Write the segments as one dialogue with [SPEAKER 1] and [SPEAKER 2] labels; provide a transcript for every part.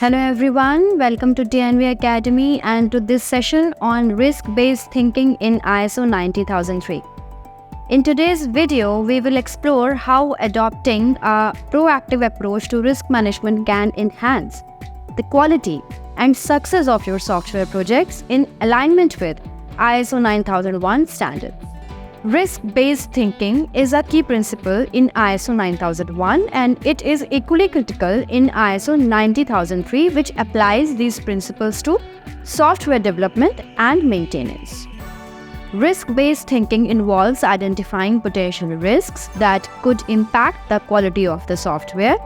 [SPEAKER 1] Hello everyone, welcome to TNV Academy and to this session on risk-based thinking in ISO 90003. In today's video, we will explore how adopting a proactive approach to risk management can enhance the quality and success of your software projects in alignment with ISO 9001 standards. Risk-based thinking is a key principle in ISO 9001 and it is equally critical in ISO 90003, which applies these principles to software development and maintenance. Risk-based thinking involves identifying potential risks that could impact the quality of the software,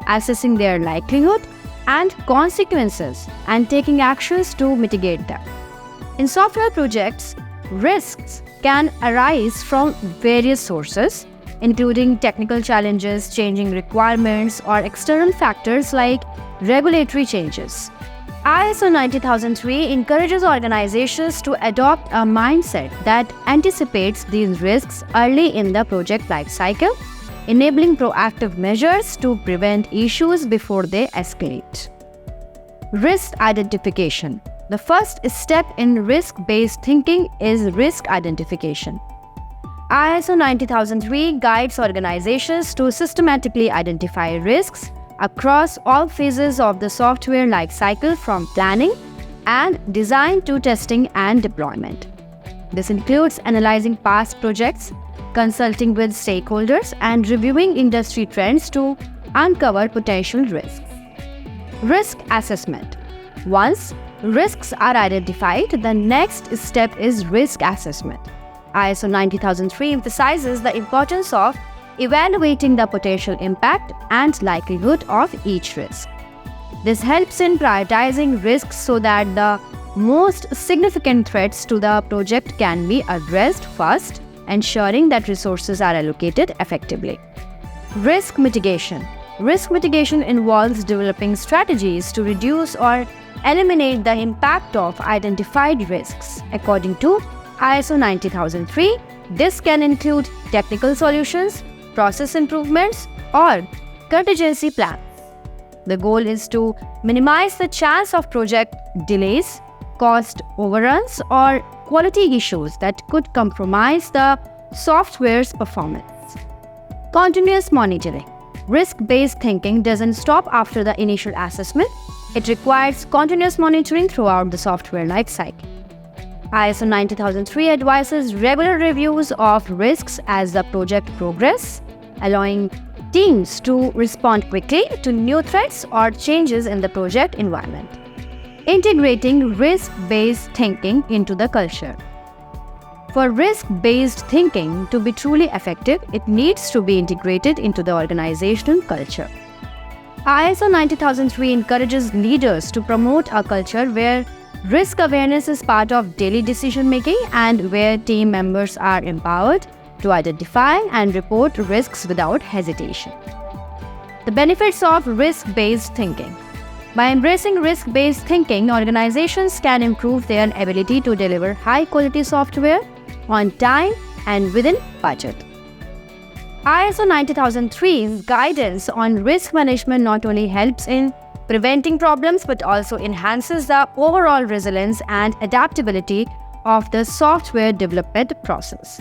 [SPEAKER 1] assessing their likelihood and consequences, and taking actions to mitigate them. In software projects, risks can arise from various sources, including technical challenges, changing requirements, or external factors like regulatory changes. ISO 90003 encourages organizations to adopt a mindset that anticipates these risks early in the project lifecycle, enabling proactive measures to prevent issues before they escalate. Risk identification. The first step in risk-based thinking is risk identification. ISO 90003 guides organizations to systematically identify risks across all phases of the software lifecycle, from planning and design to testing and deployment. This includes analyzing past projects, consulting with stakeholders, and reviewing industry trends to uncover potential risks. Risk assessment. Once risks are identified, the next step is risk assessment. ISO 90003 emphasizes the importance of evaluating the potential impact and likelihood of each risk. This helps in prioritizing risks so that the most significant threats to the project can be addressed first, ensuring that resources are allocated effectively. Risk mitigation. Risk mitigation involves developing strategies to reduce or eliminate the impact of identified risks. According to ISO 90003, this can include technical solutions, process improvements, or contingency plans. The goal is to minimize the chance of project delays, cost overruns, or quality issues that could compromise the software's performance. Continuous monitoring. Risk-based thinking doesn't stop after the initial assessment. It requires continuous monitoring throughout the software lifecycle. ISO 90003 advises regular reviews of risks as the project progresses, allowing teams to respond quickly to new threats or changes in the project environment. Integrating risk-based thinking into the culture. For risk-based thinking to be truly effective, it needs to be integrated into the organizational culture. ISO 90003 encourages leaders to promote a culture where risk awareness is part of daily decision-making and where team members are empowered to identify and report risks without hesitation. The benefits of risk-based thinking. By embracing risk-based thinking, organizations can improve their ability to deliver high-quality software on time and within budget. ISO 90003's guidance on risk management not only helps in preventing problems but also enhances the overall resilience and adaptability of the software development process.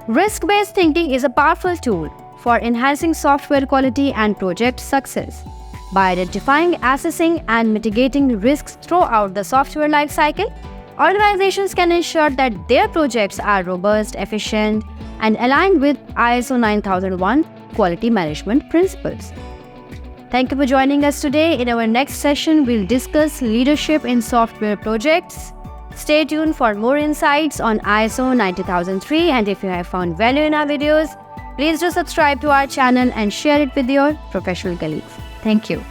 [SPEAKER 1] Risk-based thinking is a powerful tool for enhancing software quality and project success. By identifying, assessing, and mitigating risks throughout the software lifecycle, organizations can ensure that their projects are robust, efficient, and aligned with ISO 9001 quality management principles. Thank you for joining us today. In our next session, we'll discuss leadership in software projects. Stay tuned for more insights on ISO 90003, and if you have found value in our videos, please do subscribe to our channel and share it with your professional colleagues. Thank you.